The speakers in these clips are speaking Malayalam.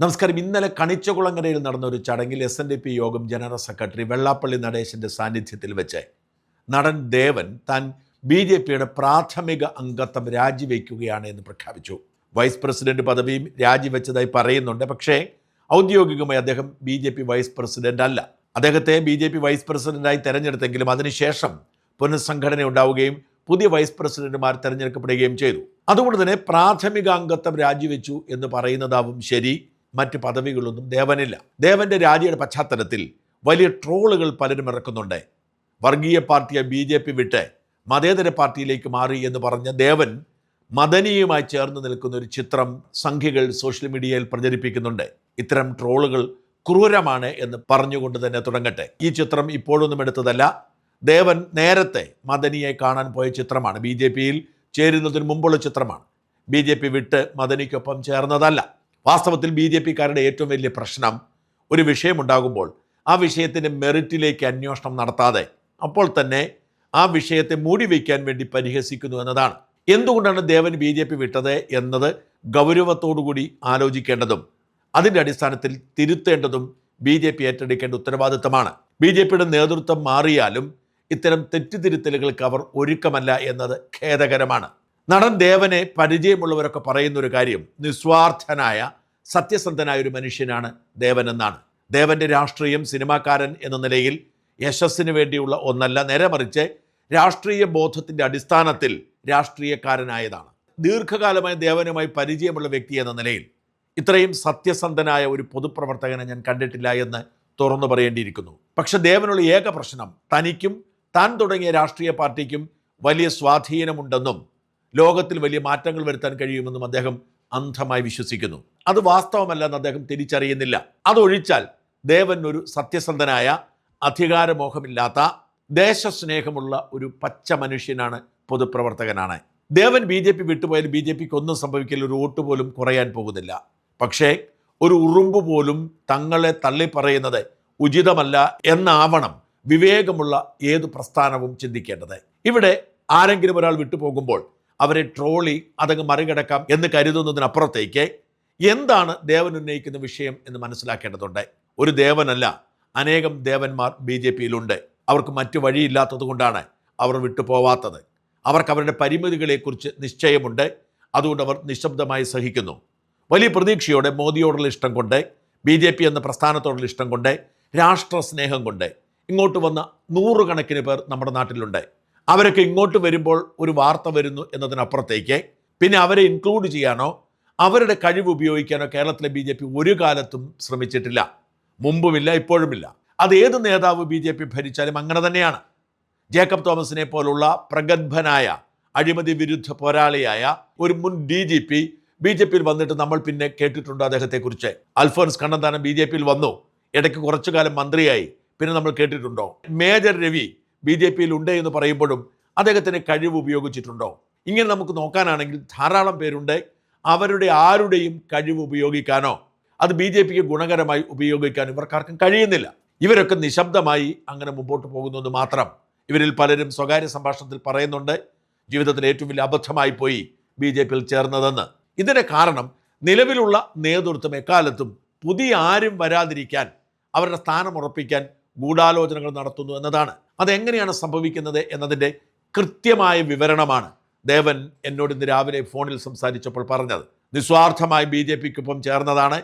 നമസ്കാരം. ഇന്നലെ കണിച്ചകുളങ്ങരയിൽ നടന്ന ഒരു ചടങ്ങിൽ SNDP യോഗം ജനറൽ സെക്രട്ടറി വെള്ളാപ്പള്ളി നടേശൻ്റെ സാന്നിധ്യത്തിൽ വെച്ച് നടൻ ദേവൻ താൻ BJPയുടെ പ്രാഥമിക അംഗത്വം രാജിവെക്കുകയാണ് എന്ന് പ്രഖ്യാപിച്ചു. വൈസ് പ്രസിഡന്റ് പദവിയും രാജിവെച്ചതായി പറയുന്നുണ്ട്. പക്ഷേ ഔദ്യോഗികമായി അദ്ദേഹം BJP വൈസ് പ്രസിഡന്റ് അല്ല. അദ്ദേഹത്തെ BJP വൈസ് പ്രസിഡന്റായി തെരഞ്ഞെടുത്തെങ്കിലും അതിനുശേഷം പുനഃസംഘടന ഉണ്ടാവുകയും പുതിയ വൈസ് പ്രസിഡന്റുമാർ തെരഞ്ഞെടുക്കപ്പെടുകയും ചെയ്തു. അതുകൊണ്ട് തന്നെ പ്രാഥമിക അംഗത്വം രാജിവെച്ചു എന്ന് പറയുന്നതാവും ശരി. മറ്റ് പദവികളൊന്നും ദേവനില്ല. ദേവന്റെ രാജിയുടെ പശ്ചാത്തലത്തിൽ വലിയ ട്രോളുകൾ പലരും ഇറക്കുന്നുണ്ട്. വർഗീയ പാർട്ടിയെ BJP വിട്ട് മതേതര പാർട്ടിയിലേക്ക് മാറി എന്ന് പറഞ്ഞ ദേവൻ മദനിയുമായി ചേർന്ന് നിൽക്കുന്ന ഒരു ചിത്രം സംഘികൾ സോഷ്യൽ മീഡിയയിൽ പ്രചരിപ്പിക്കുന്നുണ്ട്. ഇത്തരം ട്രോളുകൾ ക്രൂരമാണ് എന്ന് പറഞ്ഞുകൊണ്ട് തന്നെ തുടങ്ങട്ടെ. ഈ ചിത്രം ഇപ്പോഴൊന്നും എടുത്തതല്ല. ദേവൻ നേരത്തെ മദനിയെ കാണാൻ പോയ ചിത്രമാണ്. BJPയിൽ ചേരുന്നതിന് മുമ്പുള്ള ചിത്രമാണ്. BJP വിട്ട് മദനിക്കൊപ്പം ചേർന്നതല്ല. വാസ്തവത്തിൽ BJPക്കാരുടെ ഏറ്റവും വലിയ പ്രശ്നം ഒരു വിഷയമുണ്ടാകുമ്പോൾ ആ വിഷയത്തിൻ്റെ മെറിറ്റിലേക്ക് അന്വേഷണം നടത്താതെ അപ്പോൾ തന്നെ ആ വിഷയത്തെ മൂടി വയ്ക്കാൻ വേണ്ടി പരിഹസിക്കുന്നു എന്നതാണ്. എന്തുകൊണ്ടാണ് ദേവൻ BJP വിട്ടത് എന്നത് ഗൗരവത്തോടുകൂടി ആലോചിക്കേണ്ടതും അതിൻ്റെ അടിസ്ഥാനത്തിൽ തിരുത്തേണ്ടതും BJP ഏറ്റെടുക്കേണ്ട ഉത്തരവാദിത്തമാണ്. BJPയുടെ നേതൃത്വം മാറിയാലും ഇത്തരം തെറ്റുതിരുത്തലുകൾക്ക് അവർ ഒരുക്കമല്ല എന്നത് ഖേദകരമാണ്. നടൻ ദേവനെ പരിചയമുള്ളവരൊക്കെ പറയുന്നൊരു കാര്യം, നിസ്വാർത്ഥനായ സത്യസന്ധനായ ഒരു മനുഷ്യനാണ് ദേവൻ എന്നാണ്. ദേവൻ്റെ രാഷ്ട്രീയം സിനിമാക്കാരൻ എന്ന നിലയിൽ യശസ്സിന് വേണ്ടിയുള്ള ഒന്നല്ല, നേരെ മറിച്ച് രാഷ്ട്രീയ ബോധത്തിൻ്റെ അടിസ്ഥാനത്തിൽ രാഷ്ട്രീയക്കാരനായതാണ്. ദീർഘകാലമായി ദേവനുമായി പരിചയമുള്ള വ്യക്തി എന്ന നിലയിൽ ഇത്രയും സത്യസന്ധനായ ഒരു പൊതുപ്രവർത്തകനെ ഞാൻ കണ്ടിട്ടില്ല എന്ന് തുറന്നു പറയേണ്ടിയിരിക്കുന്നു. പക്ഷെ ദേവനുള്ള ഏക പ്രശ്നം തനിക്കും താൻ തുടങ്ങിയ രാഷ്ട്രീയ പാർട്ടിക്കും വലിയ സ്വാധീനമുണ്ടെന്നും ലോകത്തിൽ വലിയ മാറ്റങ്ങൾ വരുത്താൻ കഴിയുമെന്നും അദ്ദേഹം അന്ധമായി വിശ്വസിക്കുന്നു. അത് വാസ്തവമല്ലെന്ന് അദ്ദേഹം തിരിച്ചറിയുന്നില്ല. അതൊഴിച്ചാൽ ദേവൻ ഒരു സത്യസന്ധനായ, അധികാരമോഹമില്ലാത്ത, ദേശസ്നേഹമുള്ള ഒരു പച്ച മനുഷ്യനാണ്, പൊതുപ്രവർത്തകനാണ്. ദേവൻ BJP വിട്ടുപോയാൽ BJPക്ക് ഒന്നും സംഭവിക്കില്ല, ഒരു വോട്ട് പോലും കുറയാൻ പോകുന്നില്ല. പക്ഷേ ഒരു ഉറുമ്പ് പോലും തങ്ങളെ തള്ളിപ്പറയുന്നത് ഉചിതമല്ല എന്നാവണം വിവേകമുള്ള ഏതു പ്രസ്ഥാനവും ചിന്തിക്കേണ്ടത്. ഇവിടെ ആരെങ്കിലും ഒരാൾ വിട്ടുപോകുമ്പോൾ അവരെ ട്രോളി അതങ്ങ് മറികടക്കാം എന്ന് കരുതുന്നതിനപ്പുറത്തേക്ക് എന്താണ് ദേവൻ ഉന്നയിക്കുന്ന വിഷയം എന്ന് മനസ്സിലാക്കേണ്ടതുണ്ട്. ഒരു ദേവനല്ല, അനേകം ദേവന്മാർ BJPയിലുണ്ട്. അവർക്ക് മറ്റു വഴിയില്ലാത്തത് കൊണ്ടാണ് അവർ വിട്ടുപോവാത്തത്. അവർക്ക് അവരുടെ പരിമിതികളെക്കുറിച്ച് നിശ്ചയമുണ്ട്. അതുകൊണ്ട് അവർ നിശബ്ദമായി സഹിക്കുന്നു. വലിയ പ്രതീക്ഷയോടെ മോദിയോടുള്ള ഇഷ്ടം കൊണ്ട്, BJP എന്ന പ്രസ്ഥാനത്തോടുള്ള ഇഷ്ടം കൊണ്ട്, രാഷ്ട്രസ്നേഹം കൊണ്ട് ഇങ്ങോട്ട് വന്ന നൂറുകണക്കിന് പേർ നമ്മുടെ നാട്ടിലുണ്ട്. അവരൊക്കെ ഇങ്ങോട്ട് വരുമ്പോൾ ഒരു വാർത്ത വരുന്നു എന്നതിനപ്പുറത്തേക്ക് പിന്നെ അവരെ ഇൻക്ലൂഡ് ചെയ്യാനോ അവരുടെ കഴിവ് ഉപയോഗിക്കാനോ കേരളത്തിലെ BJP ഒരു കാലത്തും ശ്രമിച്ചിട്ടില്ല. മുമ്പുമില്ല, ഇപ്പോഴുമില്ല. അത് ഏത് നേതാവ് BJP ഭരിച്ചാലും അങ്ങനെ തന്നെയാണ്. ജേക്കബ് തോമസിനെ പോലുള്ള പ്രഗത്ഭനായ അഴിമതി വിരുദ്ധ പോരാളിയായ ഒരു മുൻ DGP BJPയിൽ വന്നിട്ട് നമ്മൾ പിന്നെ കേട്ടിട്ടുണ്ടോ അദ്ദേഹത്തെക്കുറിച്ച്? അൽഫോൻസ് കണ്ണന്താനം BJPയിൽ വന്നു, ഇടയ്ക്ക് കുറച്ചു കാലം മന്ത്രിയായി, പിന്നെ നമ്മൾ കേട്ടിട്ടുണ്ടോ? മേജർ രവി BJPയിൽ ഉണ്ട് എന്ന് പറയുമ്പോഴും അദ്ദേഹത്തിന് കഴിവ് ഉപയോഗിച്ചിട്ടുണ്ടോ? ഇങ്ങനെ നമുക്ക് നോക്കാനാണെങ്കിൽ ധാരാളം പേരുണ്ട്. അവരുടെ ആരുടെയും കഴിവ് ഉപയോഗിക്കാനോ അത് BJPക്ക് ഗുണകരമായി ഉപയോഗിക്കാനോ ഇവർക്കാർക്കും കഴിയുന്നില്ല. ഇവരൊക്കെ നിശബ്ദമായി അങ്ങനെ മുമ്പോട്ട് പോകുന്നത് മാത്രം. ഇവരിൽ പലരും സ്വകാര്യ സംഭാഷണത്തിൽ പറയുന്നുണ്ട് ജീവിതത്തിൽ ഏറ്റവും വലിയ അബദ്ധമായി പോയി BJPയിൽ ചേർന്നതെന്ന്. ഇതിന് കാരണം നിലവിലുള്ള നേതൃത്വം എക്കാലത്തും പുതിയ ആരും വരാതിരിക്കാൻ, അവരുടെ സ്ഥാനം ഉറപ്പിക്കാൻ ഗൂഢാലോചനകൾ നടത്തുന്നു എന്നതാണ്. അതെങ്ങനെയാണ് സംഭവിക്കുന്നത് എന്നതിൻ്റെ കൃത്യമായ വിവരണമാണ് ദേവൻ എന്നോട് ഇന്ന് രാവിലെ ഫോണിൽ സംസാരിച്ചപ്പോൾ പറഞ്ഞത്. നിസ്വാർത്ഥമായി BJPക്കൊപ്പം ചേർന്നതാണ്.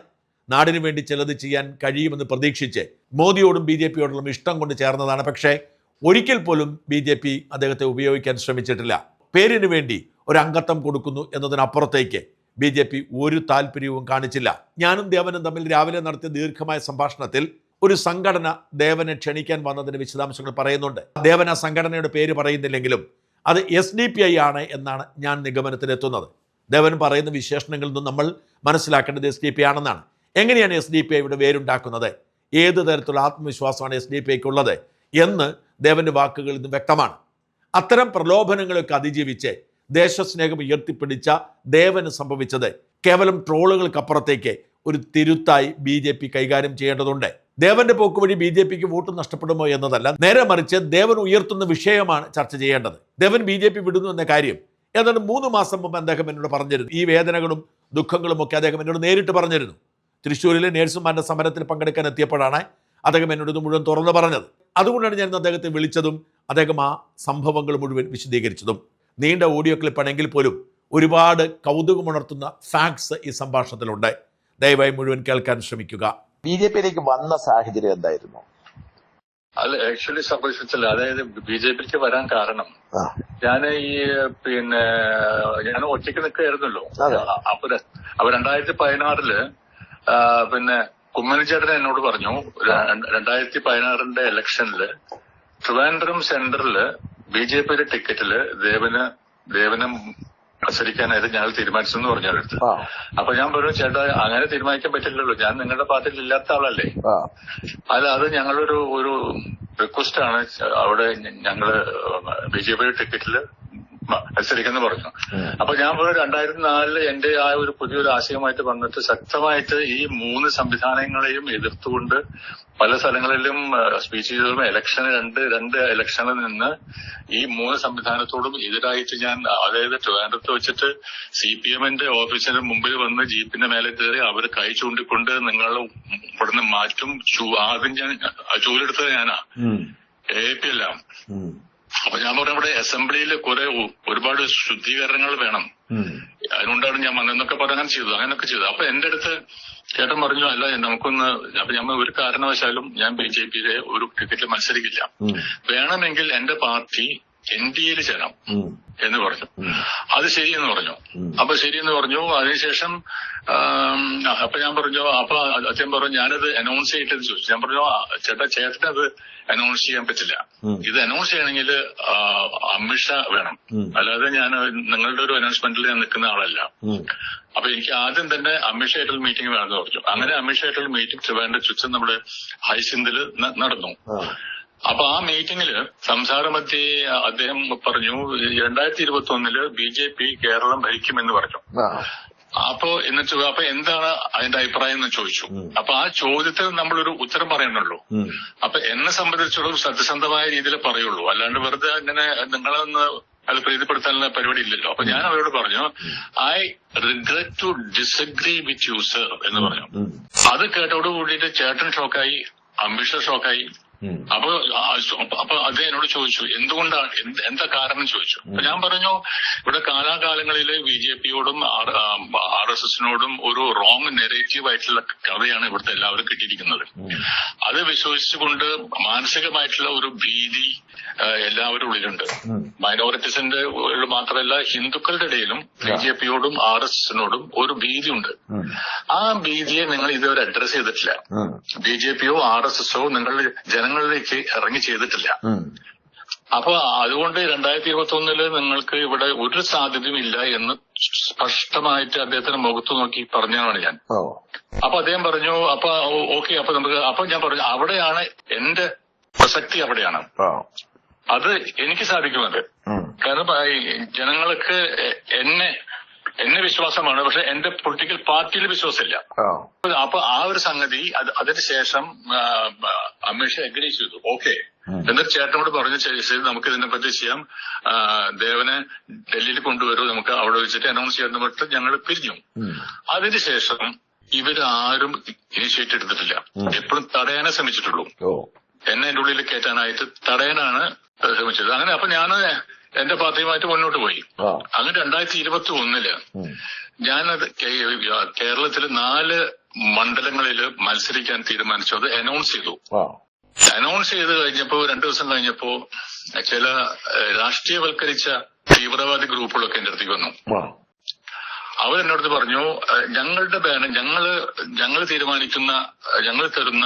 നാടിനു വേണ്ടി ചിലത് ചെയ്യാൻ കഴിയുമെന്ന് പ്രതീക്ഷിച്ച് മോദിയോടും BJPയോടുള്ള ഇഷ്ടം കൊണ്ട് ചേർന്നതാണ്. പക്ഷേ ഒരിക്കൽ പോലും BJP അദ്ദേഹത്തെ ഉപയോഗിക്കാൻ ശ്രമിച്ചിട്ടില്ല. പേരിന് വേണ്ടി ഒരു അംഗത്വം കൊടുക്കുന്നു എന്നതിനപ്പുറത്തേക്ക് BJP ഒരു താല്പര്യവും കാണിച്ചില്ല. ഞാനും ദേവനും തമ്മിൽ രാവിലെ നടത്തിയ ദീർഘമായ സംഭാഷണത്തിൽ ഒരു സംഘടന ദേവനെ ക്ഷണിക്കാൻ വന്നതിൻ്റെ വിശദാംശങ്ങൾ പറയുന്നുണ്ട്. ദേവൻ ആ സംഘടനയുടെ പേര് പറയുന്നില്ലെങ്കിലും അത് SDPI ആണ് എന്നാണ് ഞാൻ നിഗമനത്തിലെത്തുന്നത്. ദേവൻ പറയുന്ന വിശേഷണങ്ങളിൽ നിന്നും നമ്മൾ മനസ്സിലാക്കേണ്ടത് SDPI ആണെന്നാണ്. എങ്ങനെയാണ് SDPI ഇവിടെ വേരുണ്ടാക്കുന്നത്, ഏത് തരത്തിലുള്ള ആത്മവിശ്വാസമാണ് SDPIക്കുള്ളത് എന്ന് ദേവൻ്റെ വാക്കുകളിൽ നിന്നും വ്യക്തമാണ്. അത്തരം പ്രലോഭനങ്ങളൊക്കെ അതിജീവിച്ച് ദേശസ്നേഹം ഉയർത്തിപ്പിടിച്ച ദേവന് സംഭവിച്ചത് കേവലം ട്രോളുകൾക്കപ്പുറത്തേക്ക് ഒരു തിരുത്തായി BJP കൈകാര്യം ചെയ്യേണ്ടതുണ്ട്. ദേവന്റെ പോക്ക് വഴി BJPക്ക് വോട്ട് നഷ്ടപ്പെടുമോ എന്നതല്ല, നേരെ മറിച്ച് ദേവൻ ഉയർത്തുന്ന വിഷയമാണ് ചർച്ച ചെയ്യേണ്ടത്. ദേവൻ BJP വിടുന്നു എന്ന കാര്യം ഏതാണ്ട് 3 മാസം മുമ്പ് അദ്ദേഹം എന്നോട് പറഞ്ഞിരുന്നു. ഈ വേദനകളും ദുഃഖങ്ങളും ഒക്കെ അദ്ദേഹം എന്നോട് നേരിട്ട് പറഞ്ഞിരുന്നു. തൃശ്ശൂരിലെ നേഴ്സുമാരുടെ സമരത്തിൽ പങ്കെടുക്കാൻ എത്തിയപ്പോഴാണ് അദ്ദേഹം എന്നോട് ഇത് മുഴുവൻ തുറന്നു പറഞ്ഞത്. അതുകൊണ്ടാണ് ഞാൻ അദ്ദേഹത്തെ വിളിച്ചതും അദ്ദേഹം ആ സംഭവങ്ങൾ മുഴുവൻ വിശദീകരിച്ചതും. നീണ്ട ഓഡിയോ ക്ലിപ്പാണെങ്കിൽ പോലും ഒരുപാട് കൗതുകമുണർത്തുന്ന ഫാക്ട്സ് ഈ സംഭാഷണത്തിലുണ്ട്. ദയവായി മുഴുവൻ കേൾക്കാൻ ശ്രമിക്കുക. ബിജെപിയിലേക്ക് വന്ന സാഹചര്യം എന്തായിരുന്നു? അല്ല, ആക്ച്വലി സംഭവിച്ചില്ല. അതായത് ബിജെപിക്ക് വരാൻ കാരണം ഞാൻ ഞാൻ ഒറ്റയ്ക്ക് നിൽക്കുകയായിരുന്നല്ലോ. അപ്പൊ 2016 കുമ്മനച്ചേട്ടൻ എന്നോട് പറഞ്ഞു 2016 ഇലക്ഷനില് ട്രിവാൻഡ്രം സെന്ററില് ബിജെപിയുടെ ടിക്കറ്റില് ദേവന് മത്സരിക്കാനായിട്ട് ഞങ്ങൾ തീരുമാനിച്ചെന്ന് പറഞ്ഞു അടുത്ത്. അപ്പൊ ഞാൻ പറഞ്ഞു, ചേട്ടാ അങ്ങനെ തീരുമാനിക്കാൻ പറ്റില്ലല്ലോ, ഞാൻ നിങ്ങളുടെ പാർട്ടിയിൽ ഇല്ലാത്ത ആളല്ലേ. അല്ല, അത് ഞങ്ങളൊരു റിക്വസ്റ്റ് ആണ്, അവിടെ ഞങ്ങള് ബിജെപിയുടെ ടിക്കറ്റില് മത്സരിക്കെന്ന് പറഞ്ഞു. അപ്പൊ ഞാൻ പറഞ്ഞു 2004 എന്റെ ആ ഒരു പുതിയൊരു ആശയമായിട്ട് വന്നിട്ട് ശക്തമായിട്ട് ഈ 3 സംവിധാനങ്ങളെയും എതിർത്തുകൊണ്ട് പല സ്ഥലങ്ങളിലും സ്പീച്ച് ചെയ്തതും രണ്ട് ഇലക്ഷനിൽ നിന്ന് ഈ 3 സംവിധാനത്തോടും എതിരായിട്ട് ഞാൻ, അതായത് ട്രിവാൻഡ്രത്ത് വെച്ചിട്ട് CPM-ന്റെ ഓഫീസിന് മുമ്പിൽ വന്ന് ജീപ്പിന്റെ മേലെ കയറി അവർ കൈ ചൂണ്ടിക്കൊണ്ട് നിങ്ങൾ ഇവിടുന്ന് മാറ്റും, ആദ്യം ഞാൻ ജോലിയെടുത്തത് ഞാനാ, AAP അല്ല. അപ്പൊ ഞാൻ പറഞ്ഞ ഇവിടെ അസംബ്ലിയിൽ ഒരുപാട് ശുദ്ധീകരണങ്ങൾ വേണം, അതുകൊണ്ടാണ് ഞാൻ വന്നതെന്നൊക്കെ പറയാൻ ചെയ്തത്, അങ്ങനെയൊക്കെ ചെയ്തു. അപ്പൊ എന്റെ അടുത്ത് ചേട്ടൻ പറഞ്ഞു, അല്ല നമുക്കൊന്ന്, അപ്പൊ ഞാൻ ഒരു കാരണവശാലും ഞാൻ BJPയിലെ ഒരു ടിക്കറ്റിൽ മത്സരിക്കില്ല, വേണമെങ്കിൽ എന്റെ പാർട്ടി NDAയിൽ ചേരാം എന്ന് പറഞ്ഞു. അത് ശരിയെന്ന് പറഞ്ഞു. അപ്പൊ ശരിയെന്ന് പറഞ്ഞു. അതിനുശേഷം അപ്പൊ ഞാൻ പറഞ്ഞു, അപ്പൊ അദ്ദേഹം പറഞ്ഞു ഞാനത് അനൗൺസ് ചെയ്തിട്ടെന്ന് ചോദിച്ചു. ഞാൻ പറഞ്ഞു, ചേട്ടനത് അനൗൺസ് ചെയ്യാൻ പറ്റില്ല, ഇത് അനൗൺസ് ചെയ്യണമെങ്കിൽ അമിത്ഷാ വേണം, അല്ലാതെ ഞാൻ നിങ്ങളുടെ ഒരു അനൗൺസ്മെന്റിൽ ഞാൻ നിൽക്കുന്ന ആളല്ല. അപ്പൊ എനിക്ക് ആദ്യം തന്നെ അമിത്ഷായിട്ടുള്ള മീറ്റിംഗ് വേണമെന്ന് പറഞ്ഞു. അങ്ങനെ അമിത്ഷായിട്ടുള്ള മീറ്റിംഗ് ട്രിവാൻഡ്രത്ത് വെച്ച് നമ്മുടെ ഹൈസിന്ദിൽ നടന്നു. അപ്പൊ ആ മീറ്റിംഗില് സംസാരമധ്യേ അദ്ദേഹം പറഞ്ഞു 2021 BJP കേരളം ഭരിക്കുമെന്ന് പറഞ്ഞു. അപ്പൊ എന്താണ് അതിന്റെ അഭിപ്രായം എന്ന് ചോദിച്ചു. അപ്പൊ ആ ചോദ്യത്തിൽ നമ്മളൊരു ഉത്തരം പറയണല്ലോ. അപ്പൊ എന്നെ സംബന്ധിച്ചിടത്തോളം സത്യസന്ധമായ രീതിയിൽ പറയുള്ളൂ, അല്ലാണ്ട് വെറുതെ അങ്ങനെ നിങ്ങളൊന്ന് അത് പ്രീതിപ്പെടുത്താനുള്ള പരിപാടി ഇല്ലല്ലോ. അപ്പൊ ഞാൻ അവരോട് പറഞ്ഞു, I regret to disagree with you sir എന്ന് പറഞ്ഞു. അത് കേട്ടോട് കൂടിയിട്ട് ചേട്ടൻ ഷോക്കായി, അമിത്ഷാ ഷോക്കായി. അപ്പൊ അത് എന്നോട് ചോദിച്ചു, എന്തുകൊണ്ടാണ്, എന്താ കാരണം ചോദിച്ചു. അപ്പൊ ഞാൻ പറഞ്ഞു, ഇവിടെ കാലാകാലങ്ങളില് BJPയോടും RSSനോടും ഒരു റോങ് നെറേറ്റീവ് ആയിട്ടുള്ള കഥയാണ് ഇവിടുത്തെ എല്ലാവരും കിട്ടിയിരിക്കുന്നത്. അത് വിശ്വസിച്ചുകൊണ്ട് മാനസികമായിട്ടുള്ള ഒരു ഭീതി എല്ലാവരും ഉള്ളിലുണ്ട്. മൈനോറിറ്റീസിന്റെ മാത്രമല്ല ഹിന്ദുക്കളുടെ ഇടയിലും BJPയോടും RSSനോടും ഒരു ഭീതിയുണ്ട്. ആ ഭീതിയെ നിങ്ങൾ ഇതുവരെ അഡ്രസ് ചെയ്തിട്ടില്ല. BJPയോ RSSോ നിങ്ങളുടെ ജനങ്ങളിലേക്ക് ഇറങ്ങി ചെയ്തിട്ടില്ല. അപ്പൊ അതുകൊണ്ട് 2021 നിങ്ങൾക്ക് ഇവിടെ ഒരു സാധ്യതയും ഇല്ല എന്ന് സ്പഷ്ടമായിട്ട് അദ്ദേഹത്തിന്റെ മുഖത്ത് നോക്കി പറഞ്ഞതാണ് ഞാൻ. അപ്പൊ അദ്ദേഹം പറഞ്ഞു, അപ്പൊ ഓക്കെ, അപ്പൊ നമുക്ക്, അപ്പൊ ഞാൻ പറഞ്ഞു, അവിടെയാണ് എന്റെ പ്രസക്തി, അവിടെയാണ് അത് എനിക്ക് സാധിക്കുന്നത്. കാരണം ജനങ്ങൾക്ക് എന്നെ വിശ്വാസമാണ്, പക്ഷെ എന്റെ പൊളിറ്റിക്കൽ പാർട്ടിയിൽ വിശ്വാസമില്ല. അപ്പൊ ആ ഒരു സംഗതി അതിനുശേഷം അമിത്ഷാ അഗ്രി ചെയ്തു. ഓക്കെ, എന്നിട്ട് ചേട്ടനോട് പറഞ്ഞു, ശരി നമുക്ക് ഇതിനെ പറ്റി ചെയ്യാം, ദേവനെ ഡൽഹിയിൽ കൊണ്ടുവരൂ, നമുക്ക് അവിടെ വെച്ചിട്ട് അനൗൺസ് ചെയ്യാന്ന് പറഞ്ഞിട്ട് ഞങ്ങൾ പിരിഞ്ഞു. അതിനുശേഷം ഇവരാരും ഇനിഷ്യേറ്റ് എടുത്തിട്ടില്ല, എപ്പോഴും തടയാനേ ശ്രമിച്ചിട്ടുള്ളൂ. എന്നെ എന്റെ ഉള്ളിൽ കയറ്റാനായിട്ട് തടയാനാണ് ശ്രമിച്ചത്. അങ്ങനെ അപ്പൊ ഞാൻ എന്റെ പാർട്ടിയുമായിട്ട് മുന്നോട്ട് പോയി. അങ്ങനെ 2021 ഞാനത് കേരളത്തില് 4 മണ്ഡലങ്ങളിൽ മത്സരിക്കാൻ തീരുമാനിച്ചു. അത് അനൗൺസ് ചെയ്തു. അനൗൺസ് ചെയ്ത് കഴിഞ്ഞപ്പോ 2 ദിവസം കഴിഞ്ഞപ്പോ ചില രാഷ്ട്രീയവൽക്കരിച്ച തീവ്രവാദി ഗ്രൂപ്പുകളൊക്കെ എന്റെ അടുത്തേക്ക് വന്നു. അവരെന്നോട് പറഞ്ഞു, ഞങ്ങളുടെ ബാനർ, ഞങ്ങൾ തീരുമാനിക്കുന്ന, ഞങ്ങൾ തരുന്ന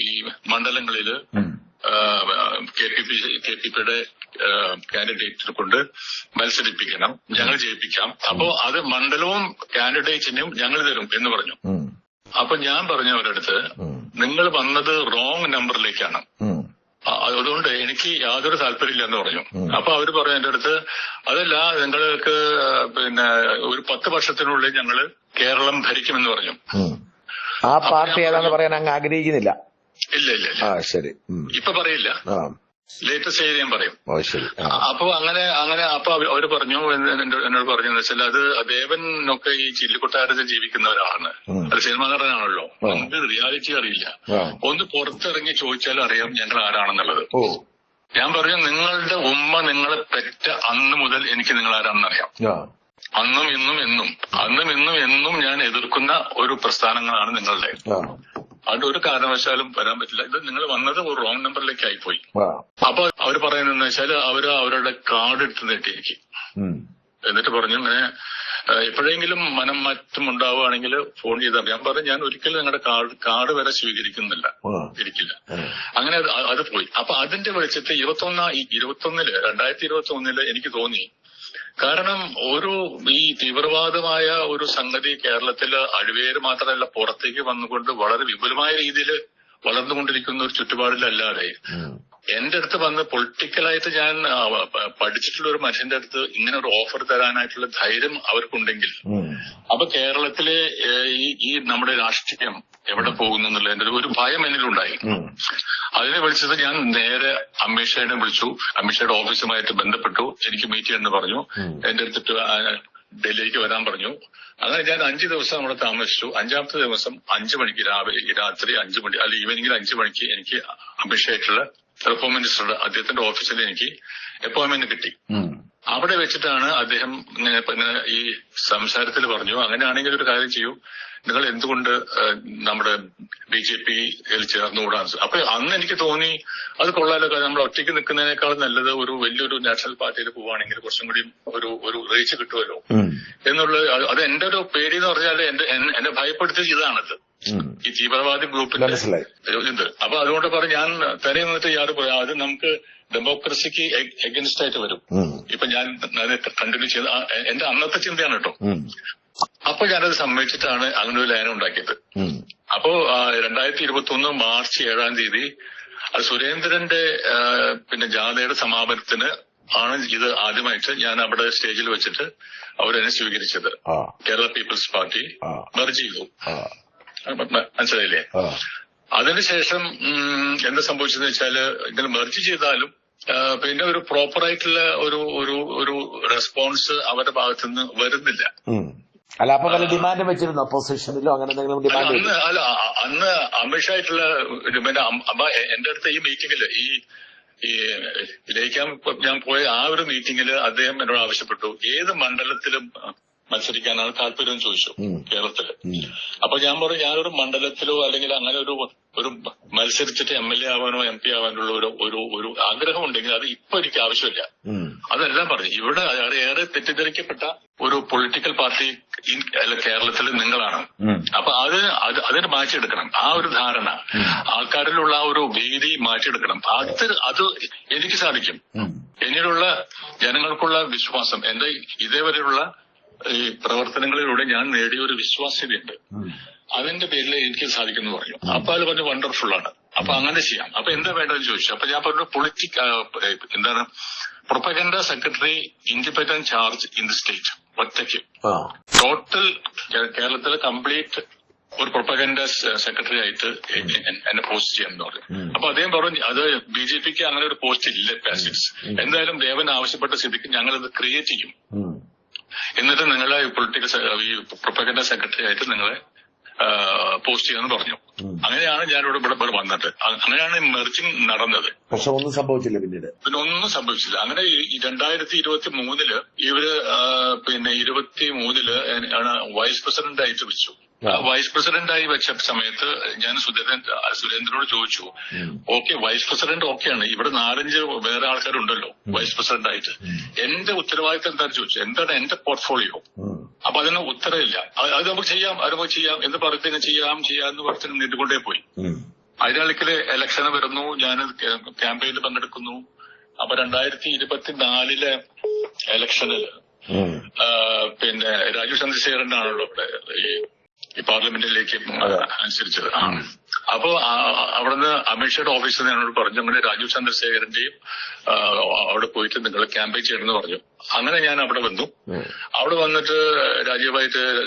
ഈ മണ്ഡലങ്ങളില് KPPയുടെ കാൻഡിഡേറ്റിനെ കൊണ്ട് മത്സരിപ്പിക്കണം, ഞങ്ങൾ ജയിപ്പിക്കാം. അപ്പോ അത് മണ്ഡലവും കാൻഡിഡേറ്റിനും ഞങ്ങൾ തരും എന്ന് പറഞ്ഞു. അപ്പൊ ഞാൻ പറഞ്ഞു അവരടുത്ത്, നിങ്ങൾ വന്നത് റോങ് നമ്പറിലേക്കാണ്, അതുകൊണ്ട് എനിക്ക് യാതൊരു താല്പര്യമില്ല എന്ന് പറഞ്ഞു. അപ്പൊ അവര് പറഞ്ഞു എന്റെ അടുത്ത്, അതല്ല നിങ്ങൾക്ക് ഒരു 10 വർഷത്തിനുള്ളിൽ ഞങ്ങള് കേരളം ഭരിക്കുമെന്ന് പറഞ്ഞു. ആ പാർട്ടി ഏതാന്ന് പറയാൻ അങ്ങ് ആഗ്രഹിക്കുന്നില്ല? ഇല്ല. ശരി, ഇപ്പൊ പറയില്ല. ലേറ്റസ്റ്റ് ഏരിയ ഞാൻ പറയും. ഓ ശരി. അപ്പൊ അങ്ങനെ അപ്പൊ അവര് പറഞ്ഞു, എന്നോട് പറഞ്ഞെന്ന് വെച്ചാൽ അത് ദേവനൊക്കെ ഈ ചില്ലുകൊട്ടാരത്തിൽ ജീവിക്കുന്ന ഒരാളാണ്. അത് സിനിമാ നടനാണല്ലോ, നമുക്ക് റിയാലിറ്റി അറിയില്ല. ഒന്ന് പുറത്തിറങ്ങി ചോദിച്ചാൽ അറിയാം ഞങ്ങൾ ആരാണെന്നുള്ളത്. ഞാൻ പറഞ്ഞു, നിങ്ങളുടെ ഉമ്മ നിങ്ങളെ പെറ്റ അന്ന് മുതൽ എനിക്ക് നിങ്ങൾ ആരാണെന്ന് അറിയാം. അന്നും ഇന്നും എന്നും ഞാൻ എതിർക്കുന്ന ഒരു പ്രസ്ഥാനങ്ങളാണ് നിങ്ങളുടെ. അതുകൊണ്ട് ഒരു കാരണവശാലും വരാൻ പറ്റില്ല. ഇത് നിങ്ങൾ വന്നത് ഒരു റോങ് നമ്പറിലേക്ക് ആയിപ്പോയി. അപ്പൊ അവര് പറയുന്നതെന്ന് വെച്ചാൽ അവരുടെ കാർഡ് എടുത്ത് നീട്ടി എനിക്ക്. എന്നിട്ട് പറഞ്ഞു, ഇങ്ങനെ എപ്പോഴെങ്കിലും മനം മാറ്റം ഉണ്ടാവുകയാണെങ്കിൽ ഫോൺ ചെയ്താൽ. ഞാൻ പറഞ്ഞു, ഞാൻ ഒരിക്കലും നിങ്ങളുടെ കാർഡ് വരെ സ്വീകരിക്കുന്നില്ല, ഇരിക്കില്ല. അങ്ങനെ അത് പോയി. അപ്പൊ അതിന്റെ വെളിച്ചത്ത് 2021 എനിക്ക് തോന്നി, കാരണം ഈ തീവ്രവാദമായ ഒരു സംഗതി കേരളത്തില് അഴിവേര് മാത്രമല്ല പുറത്തേക്ക് വന്നുകൊണ്ട് വളരെ വിപുലമായ രീതിയിൽ വളർന്നുകൊണ്ടിരിക്കുന്ന ഒരു ചുറ്റുപാടിലല്ലാതെ എന്റെ അടുത്ത് വന്ന് പൊളിറ്റിക്കലായിട്ട് ഞാൻ പഠിച്ചിട്ടുള്ള ഒരു മനുഷ്യന്റെ അടുത്ത് ഇങ്ങനെ ഒരു ഓഫർ തരാനായിട്ടുള്ള ധൈര്യം അവർക്കുണ്ടെങ്കിൽ, അപ്പൊ കേരളത്തിലെ ഈ നമ്മുടെ രാഷ്ട്രീയം എവിടെ പോകുന്നു എന്നുള്ളതിന്റെ ഒരു ഭയം എന്നിലുണ്ടായി. അതിനെ വിളിച്ചത് ഞാൻ നേരെ അമിത്ഷായെ വിളിച്ചു. അമിത്ഷായുടെ ഓഫീസുമായിട്ട് ബന്ധപ്പെട്ടു. എനിക്ക് മീറ്റ് ചെയ്യാൻ പറഞ്ഞു. എന്റെ അടുത്തിട്ട് ഡൽഹിക്ക് വരാൻ പറഞ്ഞു. അങ്ങനെ ഞാൻ 5 ദിവസം അവിടെ താമസിച്ചു. 5ാമത്തെ ദിവസം 5 മണിക്ക് രാത്രി 5 മണി അല്ല ഈവനിങ്ങിൽ 5 മണിക്ക് എനിക്ക് അമിത്ഷായിട്ടുള്ള ടെലികോം മിനിസ്റ്ററുടെ അദ്ദേഹത്തിന്റെ ഓഫീസിൽ എനിക്ക് അപ്പോയിന്റ്മെന്റ് കിട്ടി. അവിടെ വെച്ചിട്ടാണ് അദ്ദേഹം ഇങ്ങനെ ഈ സംസാരത്തിൽ പറഞ്ഞു, അങ്ങനെയാണെങ്കിൽ ഒരു കാര്യം ചെയ്യൂ, നിങ്ങൾ എന്തുകൊണ്ട് നമ്മുടെ BJP-യിൽ ചേർന്നുകൂടാൻ. അപ്പൊ അന്ന് എനിക്ക് തോന്നി അത് കൊള്ളാലോ, നമ്മൾ ഒറ്റയ്ക്ക് നിൽക്കുന്നതിനേക്കാൾ നല്ലത് ഒരു വലിയൊരു നാഷണൽ പാർട്ടിയിൽ പോവുകയാണെങ്കിൽ കുറച്ചും കൂടി ഒരു റീച്ച് കിട്ടുമല്ലോ എന്നുള്ളത്. അത് എന്റെ ഒരു പേടി എന്ന് പറഞ്ഞാൽ എന്നെ ഭയപ്പെടുത്തിയത് ഇതാണത്, ഈ തീവ്രവാദി ഗ്രൂപ്പിന്റെ ഇത്. അപ്പൊ അതുകൊണ്ട് പറഞ്ഞു, ഞാൻ തലയിൽ നിന്നിട്ട് അത് നമുക്ക് ഡെമോക്രസിക്ക് എഗൻസ്റ്റ് ആയിട്ട് വരും. ഇപ്പൊ ഞാൻ കണ്ടിന്യൂ ചെയ്ത് എന്റെ അന്നത്തെ ചിന്തയാണ് കേട്ടോ. അപ്പൊ ഞാനത് സമ്മതിച്ചിട്ടാണ് അങ്ങനെ ഒരു ലൈൻ ഉണ്ടാക്കിയത്. അപ്പോ 2021 മാർച്ച് 7-ാം തീയതി അത് സുരേന്ദ്രന്റെ ജാഥയുടെ സമാപനത്തിന് ആണ് ഇത് ആദ്യമായിട്ട് ഞാൻ അവിടെ സ്റ്റേജിൽ വെച്ചിട്ട് അവരെന്നെ സ്വീകരിച്ചത്. കേരള പീപ്പിൾസ് പാർട്ടി മെർജ് ചെയ്തു, മനസ്സിലായില്ലേ? അതിനുശേഷം എന്താ സംഭവിച്ചതെന്ന് വെച്ചാല് ഇങ്ങനെ മെർജ് ചെയ്താലും പിന്നെ ഒരു പ്രോപ്പറായിട്ടുള്ള ഒരു റെസ്പോൺസ് അവരുടെ ഭാഗത്തുനിന്ന് വരുന്നില്ല. അല്ല, അപ്പൊ വല്ല ഡിമാൻഡ് വെച്ചിരുന്നു ഒപ്പോസിഷനിലോ അങ്ങനെ എന്തെങ്കിലും ഡിമാൻഡ്? അന്ന് അമിത്ഷായിട്ടുള്ള എന്റെ അടുത്ത് ഈ മീറ്റിംഗില് ഈ ലയിക്കാൻ ഞാൻ പോയ ആ ഒരു മീറ്റിംഗില് അദ്ദേഹം എന്നോട് ആവശ്യപ്പെട്ടു, ഏത് മണ്ഡലത്തിലും മത്സരിക്കാനാണ് താല്പര്യം ചോദിച്ചു കേരളത്തില്. അപ്പൊ ഞാൻ പറഞ്ഞു, ഞാനൊരു മണ്ഡലത്തിലോ അല്ലെങ്കിൽ അങ്ങനെ ഒരു മത്സരിച്ചിട്ട് MLA ആവാനോ MP ആവാനുള്ള ഒരു ആഗ്രഹം ഉണ്ടെങ്കിൽ അത് ഇപ്പൊ എനിക്ക് ആവശ്യമില്ല. അതെല്ലാം പറഞ്ഞു. ഇവിടെ ഏറെ തെറ്റിദ്ധരിക്കപ്പെട്ട ഒരു പൊളിറ്റിക്കൽ പാർട്ടി കേരളത്തിൽ നിങ്ങളാണ്. അപ്പൊ അതിന് മാറ്റിയെടുക്കണം. ആ ഒരു ധാരണ, ആൾക്കാരിലുള്ള ആ ഒരു ഭീതി മാറ്റിയെടുക്കണം. അത് എനിക്ക് സാധിക്കും. എന്നിലുള്ള ജനങ്ങൾക്കുള്ള വിശ്വാസം, എന്റെ ഇതേവരെയുള്ള ഈ പ്രവർത്തനങ്ങളിലൂടെ ഞാൻ നേടിയ ഒരു വിശ്വാസ്യതയുണ്ട്. അതിന്റെ പേരിൽ എനിക്ക് സാധിക്കുന്നു പറഞ്ഞു. അപ്പൊ അത് പറഞ്ഞ് വണ്ടർഫുൾ ആണ്. അപ്പൊ അങ്ങനെ ചെയ്യാം. അപ്പൊ എന്താ വേണ്ടതെന്ന് ചോദിച്ചു. അപ്പൊ ഞാൻ പറഞ്ഞു, propaganda secretary independent charge in the state, ഒറ്റയ്ക്ക് ടോട്ടൽ കേരളത്തിലെ കംപ്ലീറ്റ് ഒരു പ്രൊപ്പഗൻഡ സെക്രട്ടറി ആയിട്ട് എന്നെ പോസ്റ്റ് ചെയ്യാമെന്ന് പറഞ്ഞു. അപ്പൊ അദ്ദേഹം പറഞ്ഞു, അത് BJP-ക്ക് അങ്ങനെ ഒരു പോസ്റ്റ് ഇല്ല പാസിക്സ്. എന്തായാലും ദേവൻ ആവശ്യപ്പെട്ട സ്ഥിതിക്ക് ഞങ്ങളത് ക്രിയേറ്റ് ചെയ്യും, എന്നിട്ട് നിങ്ങളെ പൊളിറ്റിക്കൽ ഈ പ്രൊപ്പഗൻഡ സെക്രട്ടറി ആയിട്ട് നിങ്ങളെ പോസ്റ്റ് ചെയ്യാന്ന് പറഞ്ഞു. അങ്ങനെയാണ് ഞാനിവിടെ ഇവിടെ വന്നിട്ട് അങ്ങനെയാണ് മെർജിങ് നടന്നത്. പക്ഷെ ഒന്നും സംഭവിച്ചില്ല. പിന്നെ ഒന്നും സംഭവിച്ചില്ല. അങ്ങനെ 2023 ഇവര് 23 ആണ് വൈസ് പ്രസിഡന്റ് ആയിട്ട് വെച്ചു. വൈസ് പ്രസിഡന്റായി വെച്ച സമയത്ത് ഞാൻ സുരേന്ദ്രനോട് ചോദിച്ചു, ഓക്കെ വൈസ് പ്രസിഡന്റ് ഓക്കെയാണ്, ഇവിടെ 4-5 വേറെ ആൾക്കാരുണ്ടല്ലോ വൈസ് പ്രസിഡന്റ് ആയിട്ട്, എന്റെ ഉത്തരവാദിത്തം എന്താണെന്ന് ചോദിച്ചു. എന്താണ് എന്റെ പോർട്ട്ഫോളിയോ? അപ്പൊ അതിന് ഉത്തരവില്ല. അത് നമുക്ക് ചെയ്യാം എന്ന് പറഞ്ഞിട്ട് ചെയ്യാമെന്ന് പറഞ്ഞിട്ട് നീണ്ടുകൊണ്ടേ പോയി. അതിനിടയ്ക്ക് ഇലക്ഷന് വരുന്നു, ഞാൻ ക്യാമ്പയിനിൽ പങ്കെടുക്കുന്നു. അപ്പൊ 2024 ഇലക്ഷനില് രാജീവ് ചന്ദ്രശേഖരനാണല്ലോ ഇവിടെ ഈ പാർലമെന്റിലേക്ക് അനുസരിച്ചത്. അപ്പോ അവിടുന്ന് അമിത്ഷായുടെ ഓഫീസിൽ നിന്ന് എന്നോട് പറഞ്ഞു, അങ്ങനെ രാജീവ് ചന്ദ്രശേഖരന്റെയും അവിടെ പോയിട്ട് നിങ്ങൾ ക്യാമ്പയിൻ ചെയ്യണമെന്ന് പറഞ്ഞു. അങ്ങനെ ഞാൻ അവിടെ വന്നു. അവിടെ വന്നിട്ട്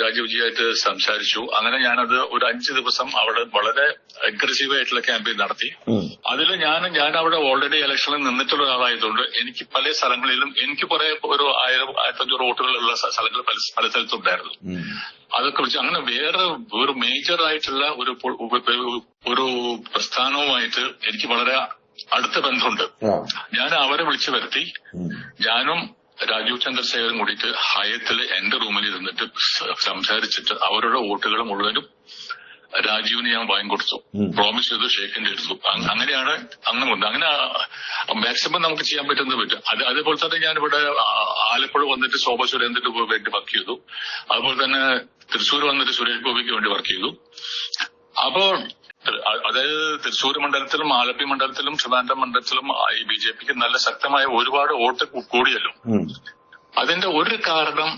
രാജീവ്ജിയായിട്ട് സംസാരിച്ചു. അങ്ങനെ ഞാനത് ഒരു 5 ദിവസം അവിടെ വളരെ അഗ്രസീവ് ആയിട്ടുള്ള ക്യാമ്പയിൻ നടത്തി. അതിൽ ഞാൻ അവിടെ ഓൾറെഡി ഇലക്ഷനിൽ നിന്നിട്ടുള്ള ഒരാളായതുകൊണ്ട് എനിക്ക് പല സ്ഥലങ്ങളിലും എനിക്ക് കുറെ ഒരു 1000-1500 വോട്ടുകളുള്ള സ്ഥലങ്ങൾ പല സ്ഥലത്തുണ്ടായിരുന്നു. അതൊക്കെ വെച്ച് അങ്ങനെ വേറെ ഒരു മേജർ ആയിട്ടുള്ള ഒരു പ്രസ്ഥാനവുമായിട്ട് എനിക്ക് വളരെ അടുത്ത ബന്ധമുണ്ട്. ഞാൻ അവരെ വിളിച്ചു വരുത്തി. ഞാനും രാജീവ് ചന്ദ്രശേഖരൻ കൂടിയിട്ട് ഹയത്തില് എന്റെ റൂമിൽ ഇരുന്നിട്ട് സംസാരിച്ചിട്ട് അവരുടെ വോട്ടുകൾ മുഴുവനും രാജീവിന് ഞാൻ വാങ്ങിക്കൊടുത്തു. പ്രോമിസ് ചെയ്ത് ഷേക്കിന്റെ എടുത്തു. അങ്ങനെയാണ് അങ്ങനെ മാക്സിമം നമുക്ക് ചെയ്യാൻ പറ്റുന്നത്. അതേപോലെ തന്നെ ഞാനിവിടെ ആലപ്പുഴ വന്നിട്ട് ശോഭ സുരേന്ദ്രന് വേണ്ടി വർക്ക് ചെയ്തു. അതുപോലെ തന്നെ തൃശ്ശൂർ വന്നിട്ട് സുരേഷ് ഗോപിക്ക് വേണ്ടി വർക്ക് ചെയ്തു. അപ്പോ അതായത് തൃശ്ശൂർ മണ്ഡലത്തിലും ആലപ്പി മണ്ഡലത്തിലും ട്രിവാൻഡ്രം മണ്ഡലത്തിലും ഈ BJPക്ക് നല്ല ശക്തമായ ഒരുപാട് വോട്ട് കൂടിയല്ലോ. അതിന്റെ ഒരു കാരണം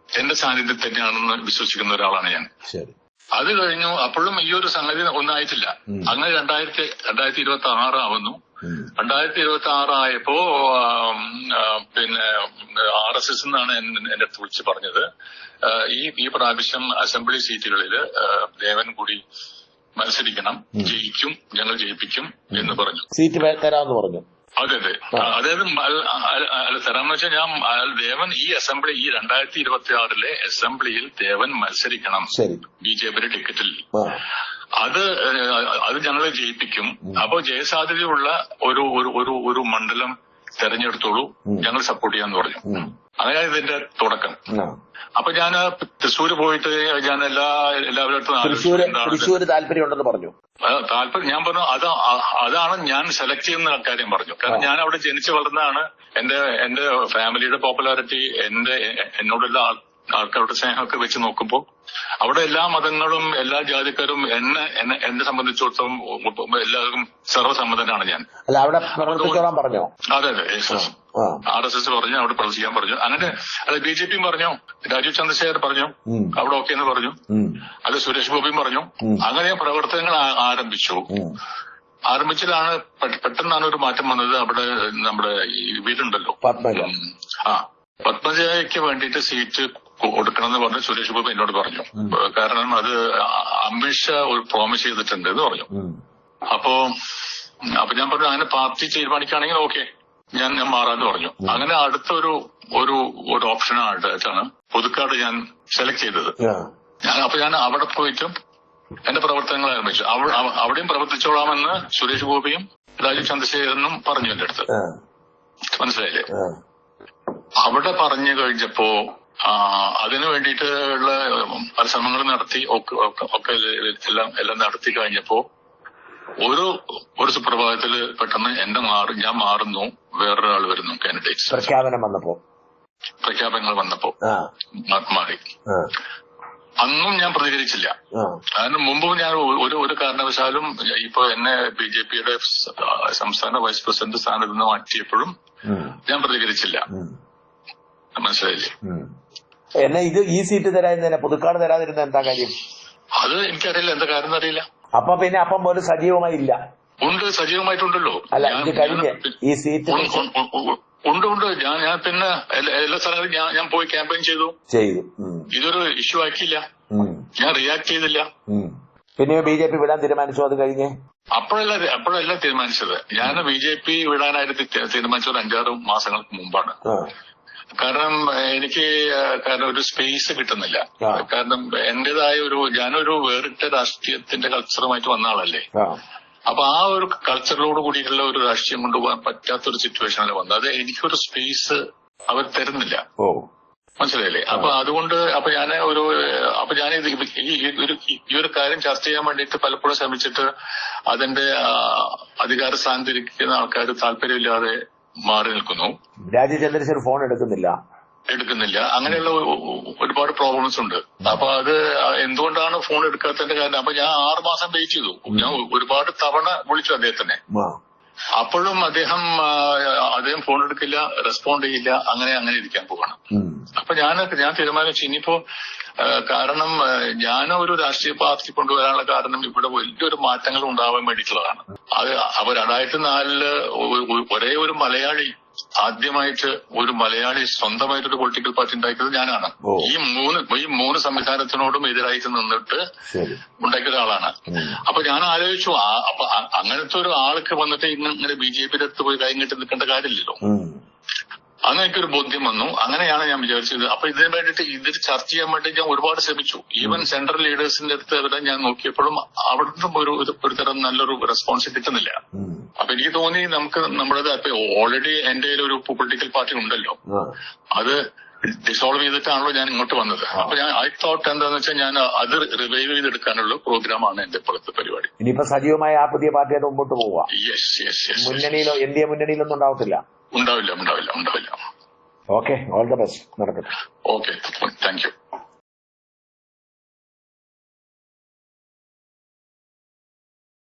എന്റെ സാന്നിധ്യം തന്നെയാണെന്ന് വിശ്വസിക്കുന്ന ഒരാളാണ് ഞാൻ. അത് കഴിഞ്ഞു. അപ്പോഴും ഈ ഒരു സംഗതി ഒന്നായിട്ടില്ല. അങ്ങനെ 2026 ആവുന്നു. 2026 ആയപ്പോ പിന്നെ RSS എന്നാണ് എന്റെ അടുത്ത് വിളിച്ച് പറഞ്ഞത്, ഈ പ്രാവശ്യം അസംബ്ലി സീറ്റുകളില് ദേവൻ കൂടി മത്സരിക്കണം, ജയിക്കും, ഞങ്ങൾ ജയിപ്പിക്കും എന്ന് പറഞ്ഞു. സീറ്റ് തരാമെന്ന് പറഞ്ഞു. അതെ. അതായത് തരാമെന്ന് വെച്ചാൽ ദേവൻ ഈ 2026 അസംബ്ലിയിൽ ദേവൻ മത്സരിക്കണം BJPയുടെ ടിക്കറ്റിൽ. അത് ഞങ്ങൾ ജയിപ്പിക്കും. അപ്പോ ജയസാധ്യതയുള്ള ഒരു മണ്ഡലം തെരഞ്ഞെടുത്തോളൂ, ഞങ്ങൾ സപ്പോർട്ട് ചെയ്യാന്ന് പറഞ്ഞു. അങ്ങനെ ഇതിന്റെ തുടക്കം. അപ്പൊ ഞാൻ തൃശ്ശൂര് പോയിട്ട് ഞാൻ എല്ലാവരും തൃശ്ശൂര് താല്പര്യമുണ്ടെന്ന് പറഞ്ഞു. ഞാൻ പറഞ്ഞു അതാണ് ഞാൻ സെലക്ട് ചെയ്യുന്ന കാര്യം പറഞ്ഞു. കാരണം ഞാൻ അവിടെ ജനിച്ചു വളർന്നതാണ്. എന്റെ ഫാമിലിയുടെ പോപ്പുലാരിറ്റി, എന്നോടുള്ള ആൾക്കാരുടെ സ്നേഹമൊക്കെ വെച്ച് നോക്കുമ്പോൾ അവിടെ എല്ലാ മതങ്ങളും എല്ലാ ജാതിക്കാരും എന്നെ സംബന്ധിച്ചിടത്തോളം എല്ലാവർക്കും സർവ്വസമ്മതനാണ് ഞാൻ. പറഞ്ഞോ? അതെ. RSS പറഞ്ഞു, അവിടെ പ്രവർത്തിക്കാൻ പറഞ്ഞു. അങ്ങനെ BJP പറഞ്ഞു, രാജീവ് ചന്ദ്രശേഖർ പറഞ്ഞു, അവിടെ ഓക്കെ എന്ന് പറഞ്ഞു. അത് സുരേഷ് ഗോപിയും പറഞ്ഞു. അങ്ങനെ പ്രവർത്തനങ്ങൾ ആരംഭിച്ചതാണ്. പെട്ടെന്നാണ് ഒരു മാറ്റം വന്നത്. അവിടെ നമ്മുടെ ഈ വീടുണ്ടല്ലോ, പത്മജയ്ക്ക് വേണ്ടിയിട്ട് സീറ്റ് കൊടുക്കണം എന്ന് പറഞ്ഞ് സുരേഷ് ഗോപി എന്നോട് പറഞ്ഞു. കാരണം അത് അമിത് ഷാ ഒരു പ്രോമിസ് ചെയ്തിട്ടുണ്ട് എന്ന് പറഞ്ഞു. അപ്പൊ ഞാൻ പറഞ്ഞു അങ്ങനെ പാർട്ടി തീരുമാനിക്കുകയാണെങ്കിൽ ഓക്കെ, ഞാൻ മാറാന്ന് പറഞ്ഞു. അങ്ങനെ അടുത്ത ഒരു ഓപ്ഷനായിട്ടാണ് പുതുക്കാട് ഞാൻ സെലക്ട് ചെയ്തത്. അപ്പൊ ഞാൻ അവിടെ പോയിട്ട് എന്റെ പ്രവർത്തനങ്ങൾ ആരംഭിച്ചു. അവിടെയും പ്രവർത്തിച്ചോളാമെന്ന് സുരേഷ് ഗോപിയും രാജീവ് ചന്ദ്രശേഖരനും പറഞ്ഞു എന്റെ അടുത്ത്. മനസ്സിലായില്ലേ? അവിടെ പറഞ്ഞു കഴിഞ്ഞപ്പോ അതിനു വേണ്ടിയിട്ടുള്ള പരിശ്രമങ്ങൾ നടത്തി ഒക്കെ എല്ലാം നടത്തി കഴിഞ്ഞപ്പോ ഒരു സുപ്രഭാതത്തില് പെട്ടെന്ന് ഞാൻ മാറുന്നു, വേറൊരാൾ വരുന്നു. കാൻഡിഡേറ്റ്സ് പ്രഖ്യാപനങ്ങൾ വന്നപ്പോ മാറി. അന്നും ഞാൻ പ്രതികരിച്ചില്ല. അതിന് മുമ്പും ഞാൻ ഒരു കാരണവശാലും ഇപ്പൊ എന്നെ BJPയുടെ സംസ്ഥാന വൈസ് പ്രസിഡന്റ് സ്ഥാനത്ത് നിന്ന് മാറ്റിയപ്പോഴും ഞാൻ പ്രതികരിച്ചില്ല. മനസ്സിലായില്ലേ? എന്നെ ഈ സീറ്റ് തരാതിരുന്ന പുതുക്കാട് തരാതിരുന്ന എന്താ കാര്യം? അത് എനിക്കറിയില്ല, എന്താ കാര്യം അറിയില്ല. അപ്പം പോലും സജീവമായില്ല. ഉണ്ട്, സജീവമായിട്ടുണ്ടല്ലോ. അല്ല, ഇത് കഴിഞ്ഞ് ഈ സീറ്റ് ഉണ്ട്. ഞാൻ പിന്നെ എല്ലാ സ്ഥലത്തും ഞാൻ പോയി ക്യാമ്പയിൻ ചെയ്തു. ഇതൊരു ഇഷ്യൂ ആക്കിയില്ല. ഞാൻ റിയാക്ട് ചെയ്തില്ല. പിന്നെ BJP വിടാൻ തീരുമാനിച്ചു. അത് കഴിഞ്ഞ് അപ്പോഴല്ല തീരുമാനിച്ചത്. ഞാൻ BJP വിടാനായിട്ട് തീരുമാനിച്ചത് 5-6 മാസങ്ങൾക്ക് മുമ്പാണ്. കാരണം എനിക്ക് ഒരു സ്പേസ് കിട്ടുന്നില്ല. കാരണം എന്റേതായ ഞാനൊരു വേറിട്ട രാഷ്ട്രീയത്തിന്റെ കൾച്ചറുമായിട്ട് വന്ന ആളല്ലേ. അപ്പൊ ആ ഒരു കൾച്ചറിലോട് കൂടിയിട്ടുള്ള ഒരു രാഷ്ട്രീയം കൊണ്ടുപോകാൻ പറ്റാത്തൊരു സിറ്റുവേഷനിൽ വന്നത്. അത് എനിക്കൊരു സ്പേസ് അവർ തരുന്നില്ല. മനസ്സിലായില്ലേ? അപ്പൊ അതുകൊണ്ട് ഞാൻ ഈ ഒരു കാര്യം ചർച്ച ചെയ്യാൻ വേണ്ടിയിട്ട് പലപ്പോഴും ശ്രമിച്ചിട്ട് അതിന്റെ അധികാര സ്ഥാനത്തിരിക്കുന്ന ആൾക്കാർ താല്പര്യമില്ലാതെ മാറി നിൽക്കുന്നു. രാജീവ് ചന്ദ്രശേഖർ ഫോൺ എടുക്കുന്നില്ല. അങ്ങനെയുള്ള ഒരുപാട് പ്രോബ്ലംസ് ഉണ്ട്. അപ്പൊ അത് എന്തുകൊണ്ടാണ് ഫോൺ എടുക്കാത്തതിന്റെ കാരണം? അപ്പൊ ഞാൻ 6 മാസം വെയിറ്റ് ചെയ്തു. ഞാൻ ഒരുപാട് തവണ വിളിച്ചു അദ്ദേഹത്തിനെ. അപ്പോഴും അദ്ദേഹം ഫോൺ എടുക്കില്ല, റെസ്പോണ്ട് ചെയ്യില്ല, അങ്ങനെ ഇരിക്കാൻ പോവാണ്. അപ്പൊ ഞാൻ തീരുമാനിച്ചു ഇനിയിപ്പോ കാരണം ഞാൻ ഒരു രാഷ്ട്രീയ പാർട്ടി കൊണ്ടുവരാനുള്ള കാരണം ഇവിടെ വലിയൊരു മാറ്റങ്ങൾ ഉണ്ടാവാൻ വേണ്ടിയിട്ടുള്ളതാണ്. അപ്പൊ 2004 ഒരേ ഒരു മലയാളി ആദ്യമായിട്ട് ഒരു മലയാളി സ്വന്തമായിട്ടൊരു പൊളിറ്റിക്കൽ പാർട്ടി ഉണ്ടാക്കിയത് ഞാനാണ്. ഈ മൂന്ന് സംവിധാനത്തിനോടും എതിരായിട്ട് നിന്നിട്ട് ഉണ്ടാക്കിയ ഒരാളാണ്. അപ്പൊ ഞാൻ ആലോചിച്ചു, അപ്പൊ അങ്ങനത്തെ ഒരു ആൾക്ക് വന്നിട്ട് ഇങ്ങനെ BJPയുടെ അടുത്ത് പോയി കൈ കെട്ടി നിൽക്കേണ്ട കാര്യമില്ലല്ലോ. അന്ന് എനിക്കൊരു ബോധ്യം വന്നു. അങ്ങനെയാണ് ഞാൻ വിചാരിച്ചത്. അപ്പൊ ഇതിന് വേണ്ടിയിട്ട് ഇത് ചർച്ച ചെയ്യാൻ വേണ്ടി ഞാൻ ഒരുപാട് ശ്രമിച്ചു. ഈവൻ സെൻട്രൽ ലീഡേഴ്സിന്റെ അടുത്ത് വരെ ഞാൻ നോക്കിയപ്പോഴും അവിടുന്ന് ഒരു തരം നല്ലൊരു റെസ്പോൺസ് കിട്ടുന്നില്ല. അപ്പൊ എനിക്ക് തോന്നി നമ്മുടേത് ഇപ്പൊ ഓൾറെഡി എന്റെ ഒരു പൊളിറ്റിക്കൽ പാർട്ടി ഉണ്ടല്ലോ, അത് ഡിസോൾവ് ചെയ്തിട്ടാണല്ലോ ഞാൻ ഇങ്ങോട്ട് വന്നത്. അപ്പൊ ഐ തോട്ട് എന്താന്ന് വെച്ചാൽ ഞാൻ അത് റിവൈവ് ചെയ്തെടുക്കാനുള്ള പ്രോഗ്രാമാണ് എന്റെ ഇപ്പോഴത്തെ പരിപാടി. ഇനിയിപ്പോ സജീവമായി ആ പുതിയ പാർട്ടിയായിട്ട് മുമ്പോട്ട് പോവുക. മുന്നണിയിലോ എൻഡിഎ മുന്നണിയിലൊന്നും ഉണ്ടാവത്തില്ല. ഉണ്ടാവില്ല. Okay, all the best. നടക്കട്ടെ. Okay, thank U.